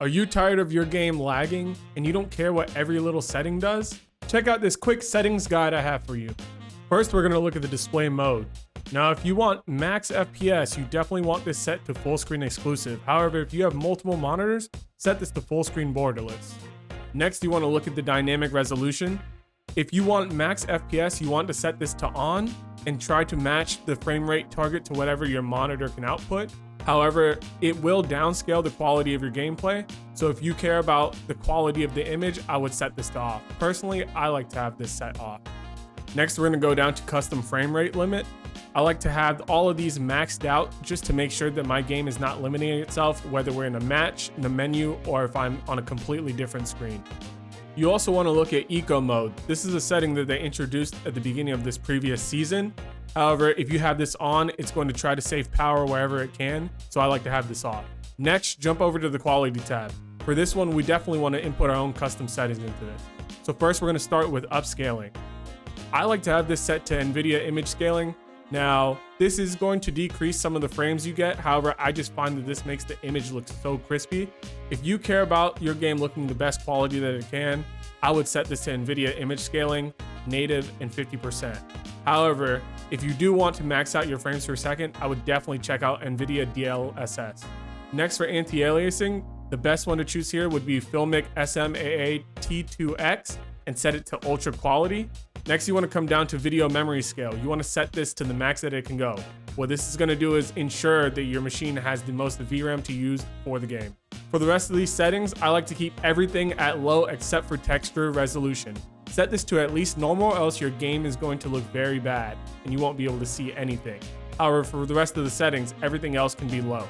Are you tired of your game lagging and you don't care what every little setting does? Check out this quick settings guide I have for you. First, we're gonna look at the display mode. Now, if you want max FPS, you definitely want this set to full screen exclusive. However, if you have multiple monitors, set this to full screen borderless. Next, you wanna look at the dynamic resolution. If you want max FPS, you want to set this to on and try to match the frame rate target to whatever your monitor can output. However, it will downscale the quality of your gameplay. So if you care about the quality of the image, I would set this to off. Personally, I like to have this set off. Next, we're gonna go down to custom frame rate limit. I like to have all of these maxed out just to make sure that my game is not limiting itself, whether we're in a match, in the menu, or if I'm on a completely different screen. You also want to look at eco mode. This is a setting that they introduced at the beginning of this previous season. However, if you have this on, it's going to try to save power wherever it can, so I like to have this off. Next, jump over to the quality tab. For this one, we definitely want to input our own custom settings into this. So first, we're going to start with upscaling. I like to have this set to NVIDIA image scaling. Now, this is going to decrease some of the frames you get. However, I just find that this makes the image look so crispy. If you care about your game looking the best quality that it can, I would set this to NVIDIA image scaling, native, and 50%. However, if you do want to max out your frames per second, I would definitely check out NVIDIA DLSS. Next, for anti-aliasing, the best one to choose here would be Filmic SMAA T2X and set it to ultra quality. Next, you want to come down to video memory scale. You want to set this to the max that it can go. What this is going to do is ensure that your machine has the most VRAM to use for the game. For the rest of these settings, I like to keep everything at low except for texture resolution. Set this to at least normal, or else your game is going to look very bad and you won't be able to see anything. However, for the rest of the settings, everything else can be low.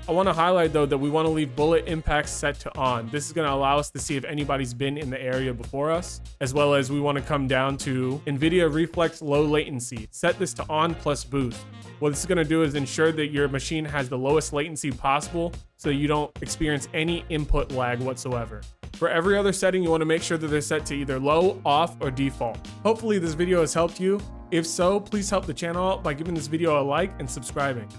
I want to highlight though that we want to leave bullet impacts set to on. This is going to allow us to see if anybody's been in the area before us, as well as we want to come down to NVIDIA Reflex Low Latency. Set this to on plus boost. What this is going to do is ensure that your machine has the lowest latency possible so you don't experience any input lag whatsoever. For every other setting, you want to make sure that they're set to either low, off, or default. Hopefully this video has helped you. If so, please help the channel out by giving this video a like and subscribing.